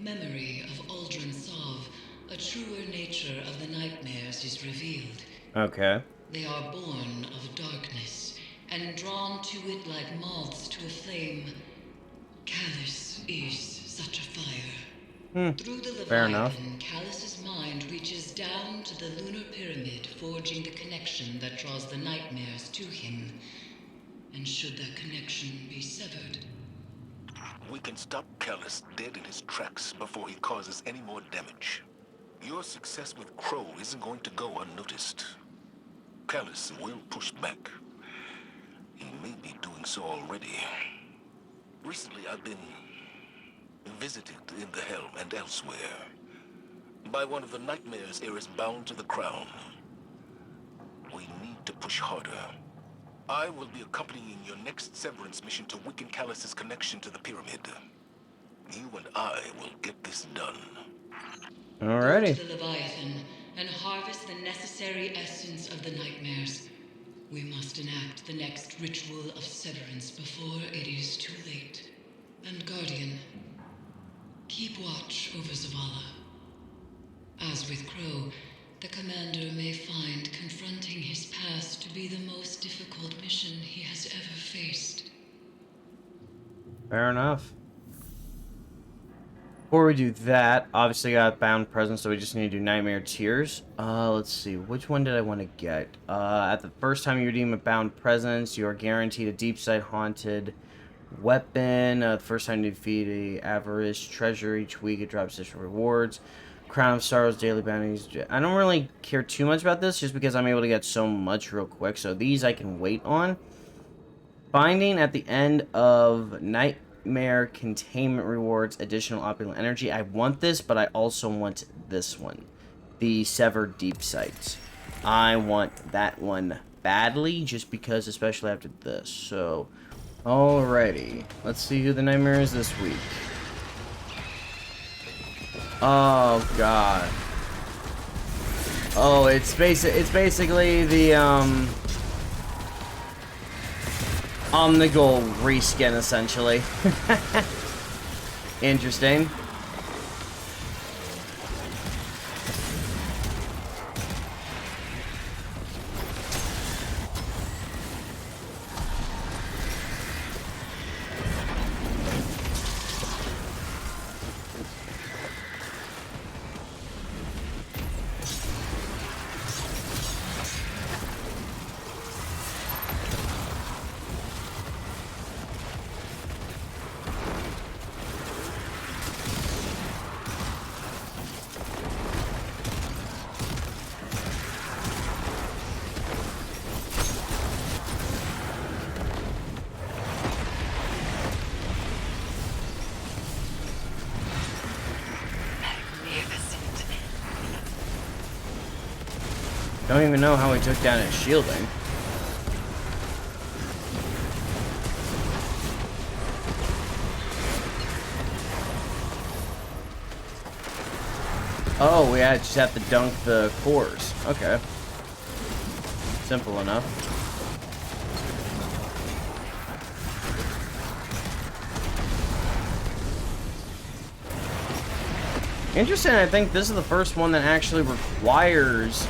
memory of Aldrin Sov, a truer nature of the nightmares is revealed. Okay. They are born of darkness, and drawn to it like moths to a flame. Callus is such a fire. Hmm. Through the Fair enough. Leviathan, Callus's mind reaches down to the lunar pyramid, forging the connection that draws the nightmares to him. And should that connection be severed, We can stop Callus dead in his tracks before he causes any more damage. Your success with Crow isn't going to go unnoticed. Callus will push back. He may be doing so already. Recently, I've been visited in the Helm and elsewhere by one of the nightmares heirs bound to the crown. We need to push harder. I will be accompanying your next severance mission to weaken Callus's connection to the pyramid. You and I will get this done. go to Alrighty. the Leviathan and harvest the necessary essence of the nightmares. We must enact the next ritual of severance before it is too late. And Guardian, keep watch over Zavala. As with Crow, the commander may find confronting his past to be the most difficult mission he has ever faced. Fair enough. Before we do that, obviously got Bound Presence, so we just need to do Nightmare Tears. Let's see, which one did I want to get? At the first time you redeem a Bound Presence, you are guaranteed a Deep Side Haunted weapon. The first time you defeat a Avarice treasure each week, it drops additional rewards. Crown of Sorrows, daily bounties. I don't really care too much about this, just because I'm able to get so much real quick, so these I can wait on. Finding at the end of Nightmare Containment Rewards, additional opulent energy. I want this, but I also want this one. The Severed Deep Sights. I want that one badly, just because, especially after this. So, alrighty. Let's see who the Nightmare is this week. Oh, God. Oh, it's basically the, Omnigul reskin, essentially. Interesting. Don't even know how he took down his shielding. Oh, we just have to dunk the cores. Okay. Simple enough. Interesting, I think this is the first one that actually requires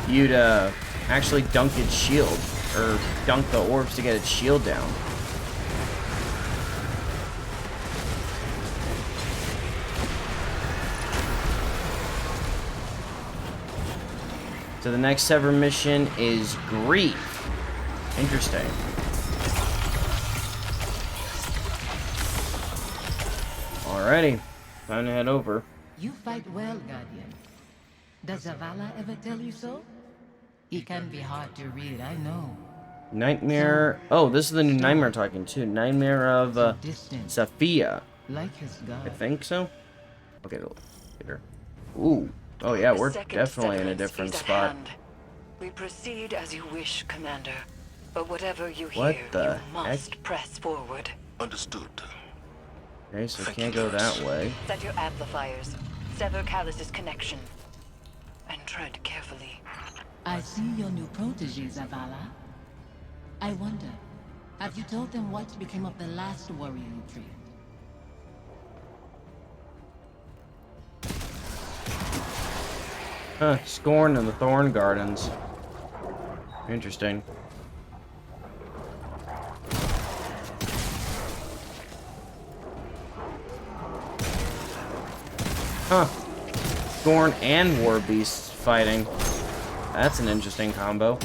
you to actually dunk its shield, or dunk the orbs to get its shield down. So the next Sever mission is Grief. Interesting. Alrighty, time to head over. You fight well, Guardian. Does Zavala ever tell you so? He can be hard to read, I know. Nightmare. Oh, this is the new Nightmare I'm talking to. Nightmare of Sophia. Like his god. I think so. Okay, later. Ooh. Oh yeah, we're definitely in a different spot. We proceed as you wish, Commander. But whatever you What hear, the you must press forward. Understood. Okay, so we can't go that way. Set your amplifiers. Sever Callus's connection. And tread carefully. I see your new protege, Zavala. I wonder, have you told them what became of the last warrior you freed? Scorn in the Thorn Gardens. Interesting. Huh. Scorn and War Beasts fighting. That's an interesting combo.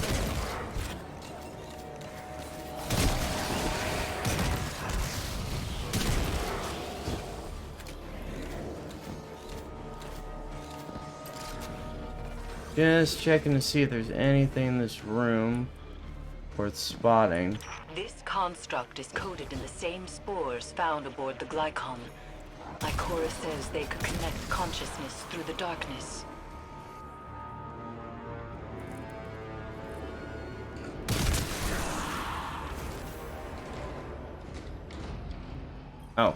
Just checking to see if there's anything in this room worth spotting. This construct is coded in the same spores found aboard the Glycon. Ikora says they could connect consciousness through the darkness. Oh.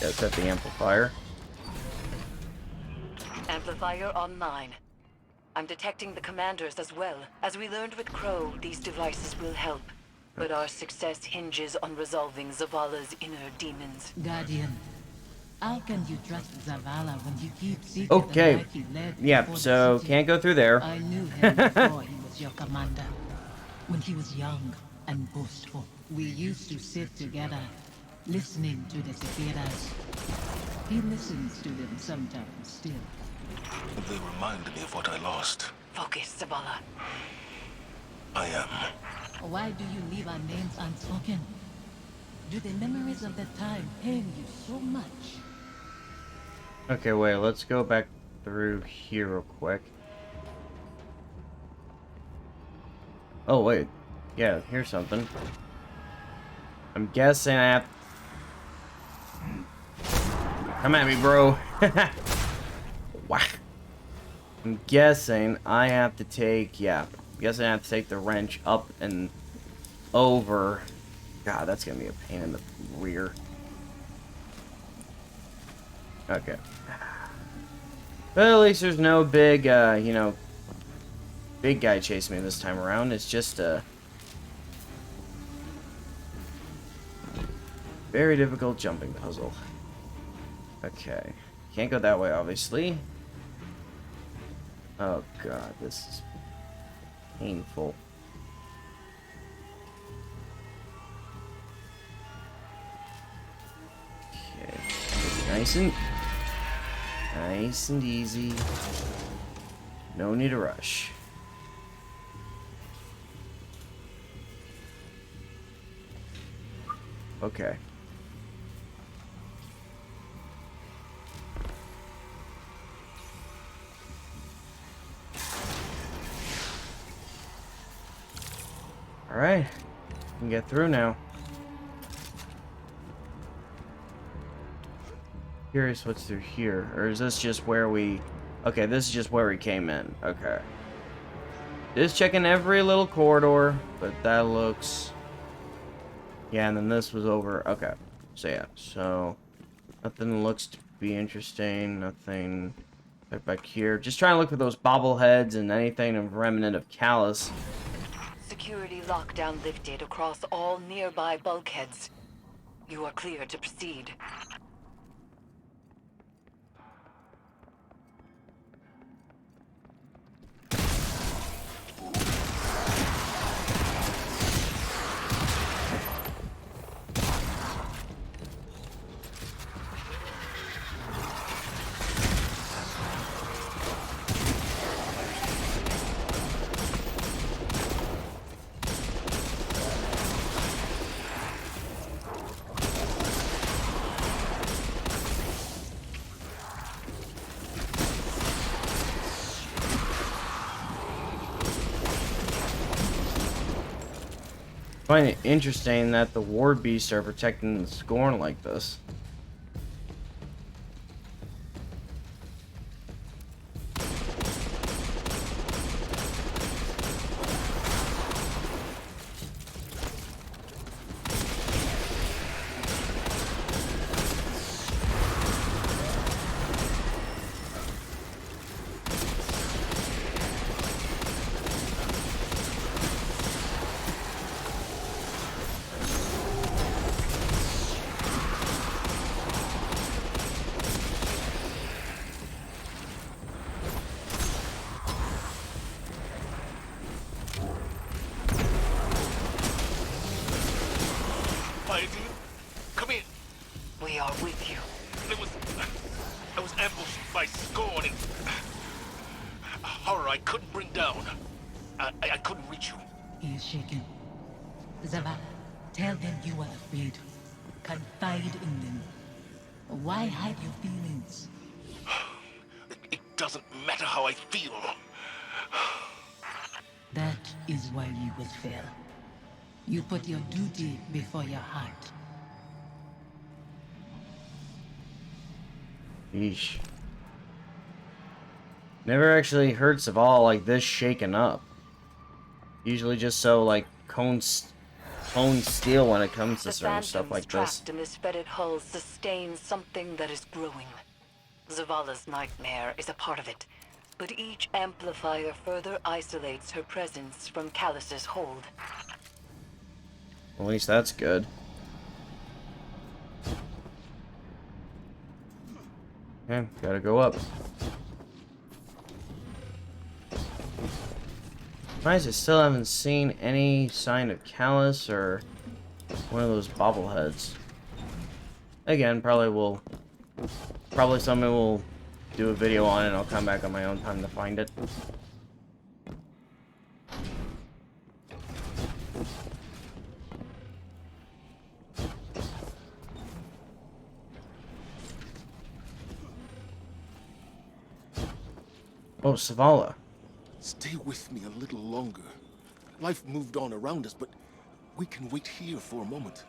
Yeah, set the amplifier. Amplifier online. I'm detecting the commanders as well. As we learned with Crow, these devices will help. But our success hinges on resolving Zavala's inner demons. Guardian, how can you trust Zavala when you keep secret Okay. the life he led Yep, before the so city? can't go through there. I knew him before he was your commander. When he was young and boastful, we used to sit together, listening to the cicadas. He listens to them sometimes still. They reminded me of what I lost. Focus, Zavala. I am. Why do you leave our names unspoken? Do the memories of that time pain you so much? Okay, wait, let's go back through here real quick. Oh, wait. Yeah, here's something. I'm guessing I have... Come at me, bro. Whack. I'm guessing I have to take... Yeah. I'm guessing I have to take the wrench up and over. God, that's gonna be a pain in the rear. Okay. Well, at least there's no big, you know, big guy chasing me this time around. It's just a very difficult jumping puzzle. Okay. Can't go that way, obviously. Oh, God, this is painful. Okay. Nice and easy. No need to rush. Okay. Alright. We can get through now. Curious what's through here. Or is this just where we... Okay, this is just where we came in. Okay. Just checking every little corridor, but that looks... Yeah, and then this was over... Okay. So, yeah. So, nothing looks to be interesting. Nothing back here. Just trying to look for those bobbleheads and anything of remnant of Callus. Security lockdown lifted across all nearby bulkheads. You are clear to proceed. I find it interesting that the Ward Beasts are protecting the Scorn like this. by scorn and horror I couldn't bring down. I couldn't reach you. He is shaken. Zavala, tell them you are afraid. Confide in them. Why hide your feelings? It doesn't matter how I feel. That is why you will fail. You put your duty before your heart. Yeesh. Never actually heard Zavala like this shaken up. Usually just so like cone steel when it comes to certain stuff like this. trapped in this fetid hull sustain something that is growing. Zavala's nightmare is a part of it, but each amplifier further isolates her presence from Callus's hold. At least that's good. Okay, gotta go up. Nice, I still haven't seen any sign of Callus or one of those bobbleheads. Again, probably somebody will do a video on it and I'll come back on my own time to find it. Oh, Zavala. Stay with me a little longer. Life moved on around us, but we can wait here for a moment.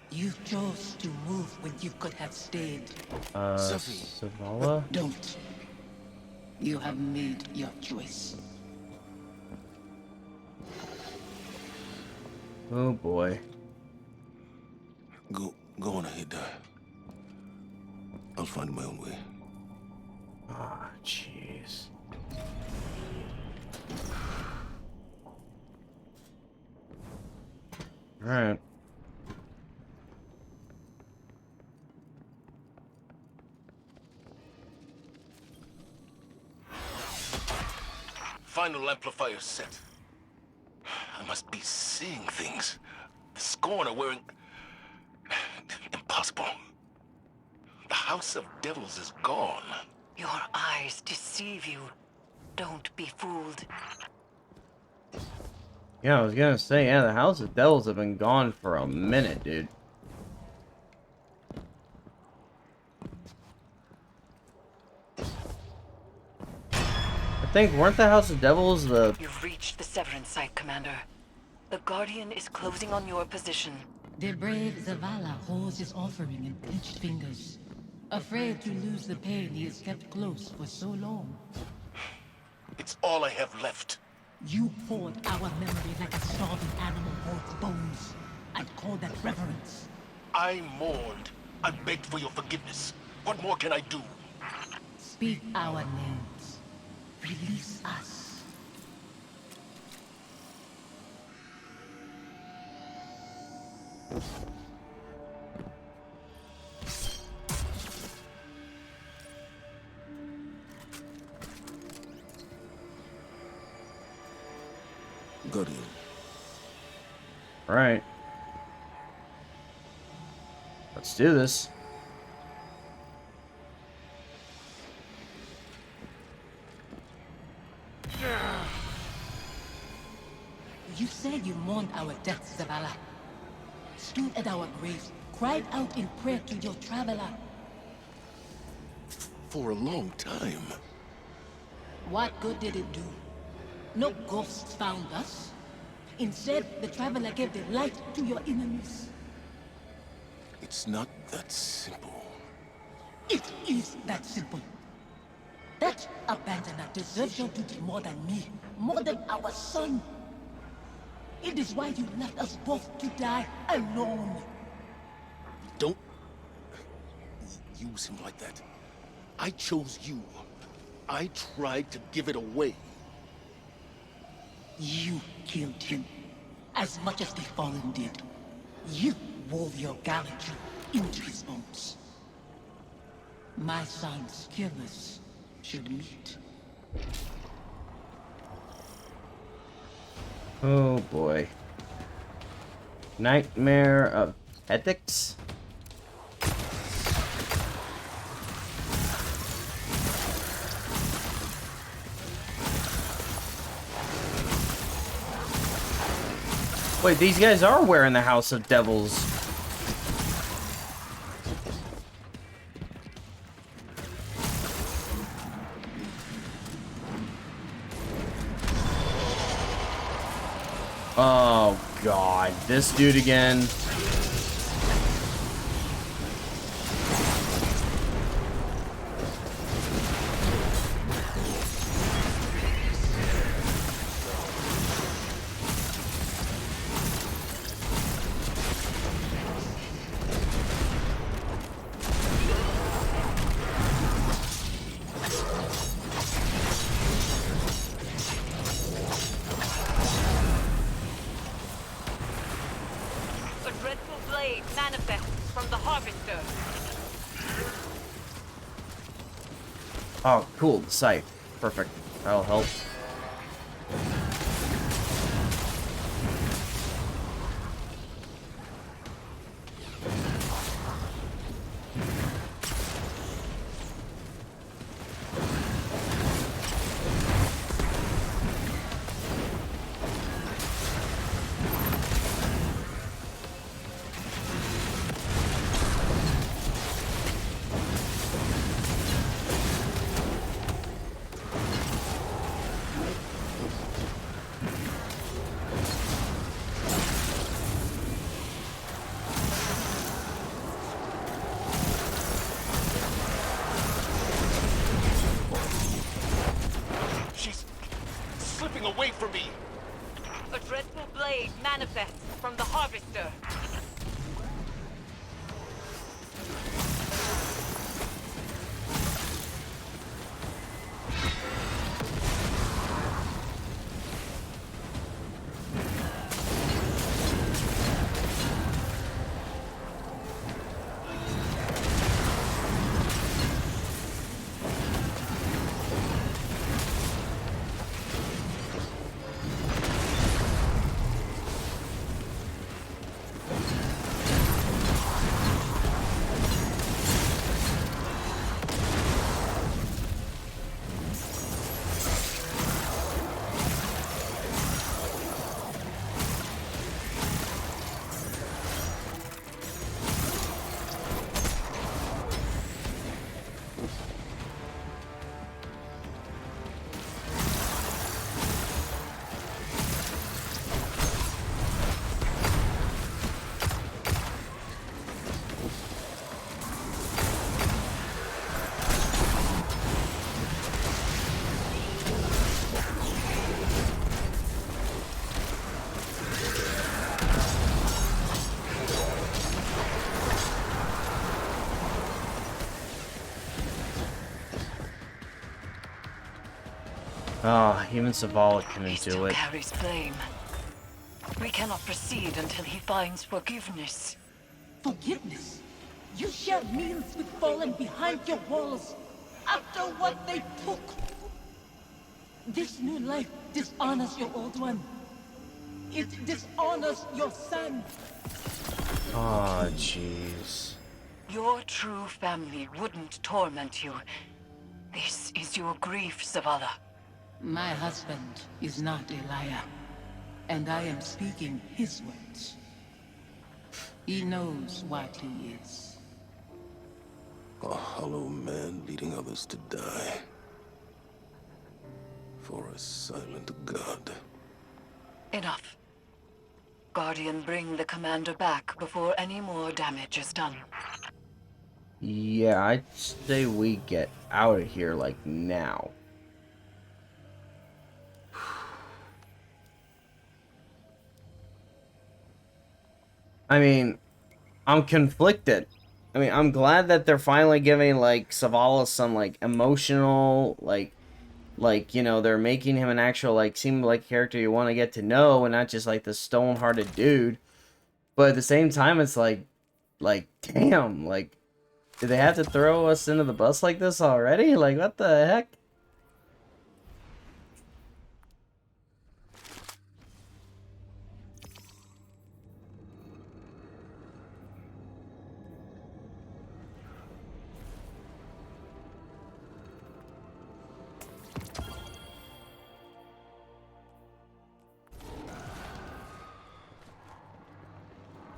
You chose to move when you could have stayed. Zavala? Don't. You have made your choice. Oh boy. Go on ahead. I'll find my own way. Ah, jeez. Alright. Final amplifier set. I must be seeing things. The Scorn are wearing... Impossible. The House of Devils is gone. Your eyes deceive you. Don't be fooled. Yeah, I was gonna say, yeah, the House of Devils have been gone for a minute, dude. I think, weren't the House of Devils the... You've reached the Severance site, Commander. The Guardian is closing on your position. The brave Zavala holds his offering in clenched fingers. Afraid to lose the pain he has kept close for so long. It's all I have left. You hoard our memory like a starving animal hoards bones, and call that reverence. I mourned. I begged for your forgiveness. What more can I do? Speak our names. Release us. Guardian. Alright. Let's do this. You said you mourned our deaths, Zavala. Stood at our graves, cried out in prayer to your traveler. For a long time. What good did it do? No ghosts found us. Instead, the traveler gave the light to your enemies. It's not that simple. It is that simple. That abandoner deserves your duty more than me, more than our son. It is why you left us both to die alone. Don't use him like that. I chose you. I tried to give it away. You killed him, as much as the Fallen did. You wove your gallantry into his bones. My son's killers should meet. Oh boy. Nightmare of Ethics? Wait, these guys are wearing the House of Devils. Oh, God. This dude again. A dreadful blade manifests from the Harvester. Oh, cool. The scythe. Perfect. That'll help. She's slipping away from me. A dreadful blade manifests from the Harvester. Ah, even Zavala He couldn't still do it. carries blame. We cannot proceed until he finds forgiveness. Forgiveness? You shared meals with fallen behind your walls after what they took. This new life dishonors your old one. It dishonors your son. Oh, jeez. Your true family wouldn't torment you. This is your grief, Zavala. My husband is not a liar, and I am speaking his words. He knows what he is. A hollow man leading others to die. For a silent god. Enough. Guardian, bring the commander back before any more damage is done. Yeah, I'd say we get out of here, like, now. I mean, I'm conflicted. I mean, I'm glad that they're finally giving, like, Zavala some, like, emotional, you know, they're making him an actual, like, seem like character you want to get to know, and not just, like, the stone-hearted dude. But at the same time, it's like, damn, like, did they have to throw us into the bus like this already? Like, what the heck?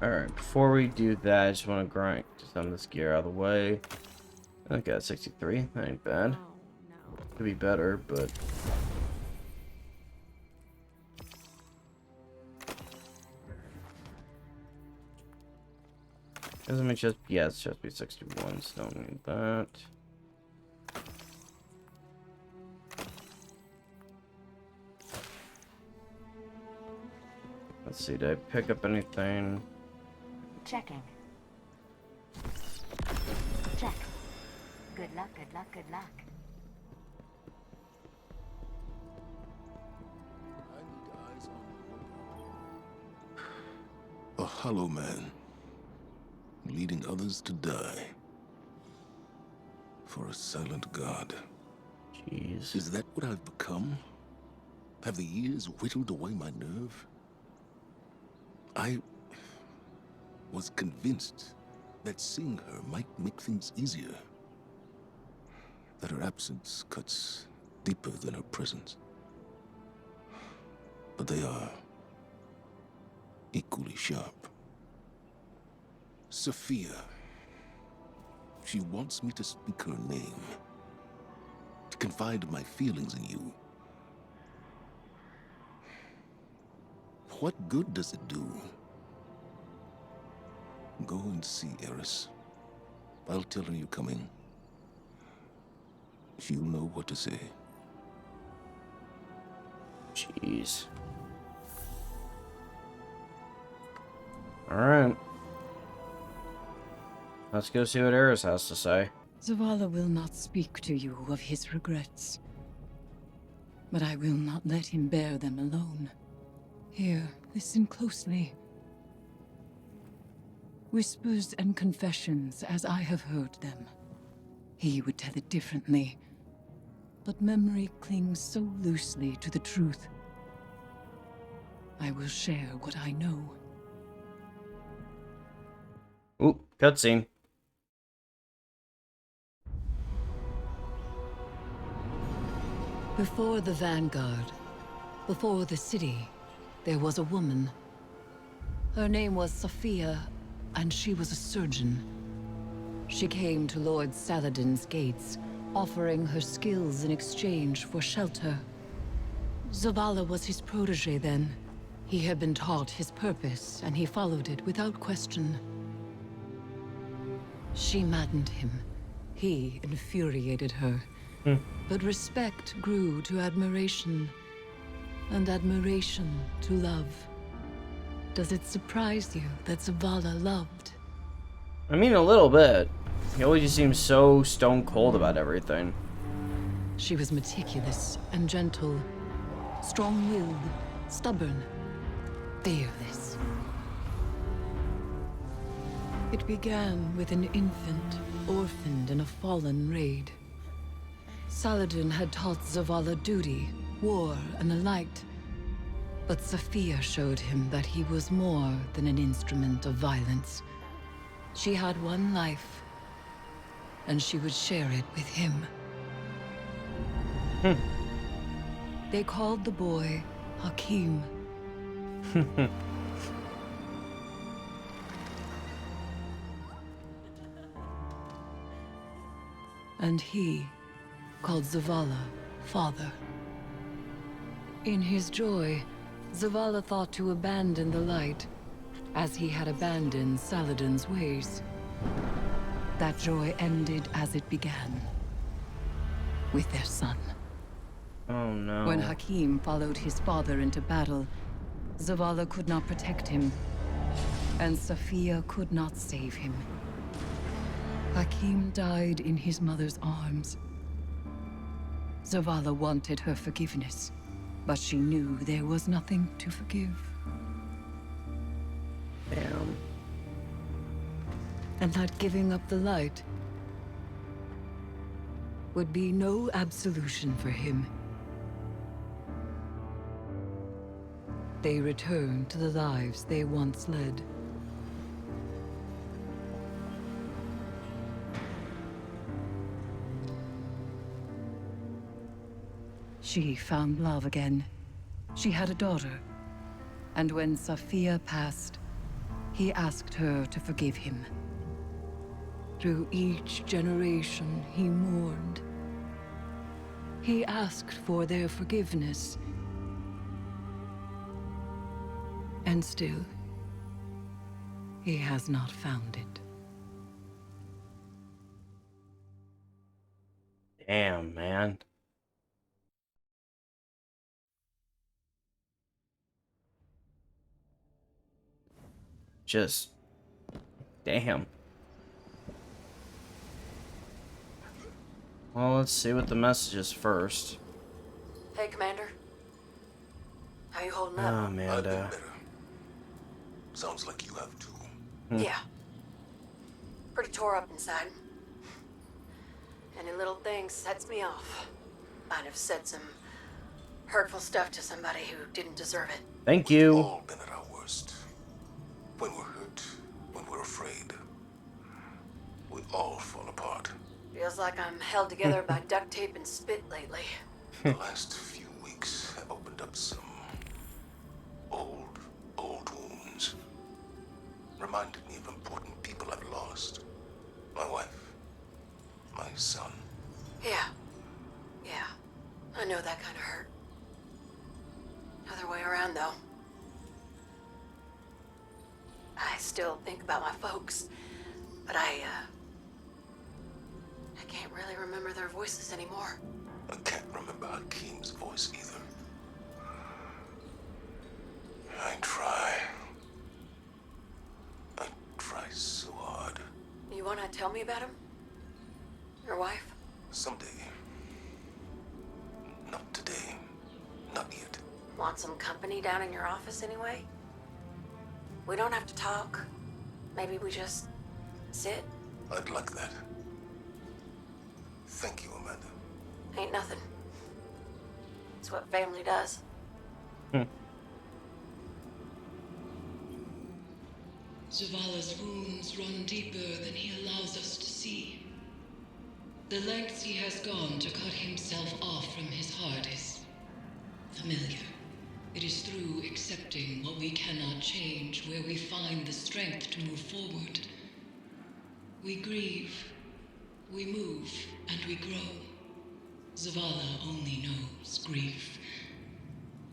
Alright, before we do that, I just want to grind some of this gear out of the way. I got 63. That ain't bad. Could be better, but... Doesn't it just... Yeah, it's just be 61, so don't need that. Let's see, did I pick up anything? Checking. Check. Good luck, good luck, good luck. A hollow man, leading others to die. For a silent god. Jeez. Is that what I've become? Have the years whittled away my nerve? I was convinced that seeing her might make things easier. That her absence cuts deeper than her presence. But they are equally sharp. Sophia. She wants me to speak her name. To confide my feelings in you. What good does it do? Go and see Eris. I'll tell her you're coming. She'll know what to say. Jeez. Alright. Let's go see what Eris has to say. Zavala will not speak to you of his regrets. But I will not let him bear them alone. Here, listen closely. Whispers and confessions as I have heard them. He would tell it differently. But memory clings so loosely to the truth. I will share what I know. Ooh, cutscene. Before the Vanguard, before the city, there was a woman. Her name was Sophia, and she was a surgeon. She came to Lord Saladin's gates, offering her skills in exchange for shelter. Zavala was his protege then. He had been taught his purpose, and he followed it without question. She maddened him. He infuriated her. But respect grew to admiration, and admiration to love. Does it surprise you that Zavala loved? I mean, a little bit. He always just seems so stone cold about everything. She was meticulous and gentle, strong-willed, stubborn, fearless. It began with an infant, orphaned in a fallen raid. Saladin had taught Zavala duty, war, and the light. But Sophia showed him that he was more than an instrument of violence. She had one life, and she would share it with him. They called the boy Hakim. And he called Zavala father. In his joy, Zavala thought to abandon the light, as he had abandoned Saladin's ways. That joy ended as it began, with their son. Oh no. When Hakim followed his father into battle, Zavala could not protect him, and Sophia could not save him. Hakim died in his mother's arms. Zavala wanted her forgiveness, but she knew there was nothing to forgive. Damn. And that giving up the light would be no absolution for him. They returned to the lives they once led. She found love again. She had a daughter. And when Sophia passed, He asked her to forgive him. Through each generation, he mourned. He asked for their forgiveness. And still, he has not found it. Damn, man. Just... damn. Well, let's see what the message is first. Hey, Commander. How you holding Oh, up? I've been Amanda. better. Sounds like you have too. Yeah. Pretty tore up inside. Any little thing sets me off. Might have said some hurtful stuff to somebody who didn't deserve it. Thank We've you. all been at our worst. When we're hurt, when we're afraid, we all fall apart. Feels like I'm held together by duct tape and spit lately. The last few weeks have opened up some old wounds. Reminded me of important people I've lost. My wife, my son. Yeah. I know that kind of hurt. Other way around, though. I still think about my folks, but I can't really remember their voices anymore. I can't remember Hakeem's voice either. I try so hard. You wanna tell me about him? Your wife? Someday. Not today. Not yet. Want some company down in your office anyway? We don't have to talk. Maybe we just sit. I'd like that. Thank you, Amanda. Ain't nothing. It's what family does. Zavala's wounds run deeper than he allows us to see. The lengths he has gone to cut himself off from his heart is familiar. It is through accepting what we cannot change where we find the strength to move forward. We grieve, we move, and we grow. Zavala only knows grief.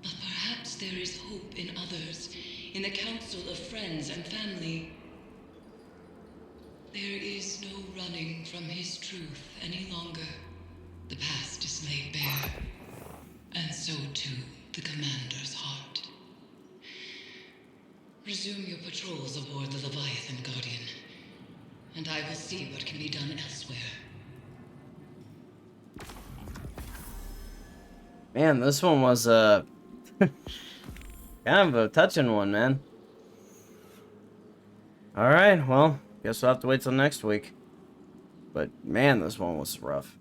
But perhaps there is hope in others, in the council of friends and family. There is no running from his truth any longer. The past is laid bare, and so too the commander's heart. Resume your patrols aboard the Leviathan, Guardian, and I will see what can be done elsewhere. Man, this one was kind of a touching one, man. Alright, well, guess we'll have to wait till next week. But man, this one was rough.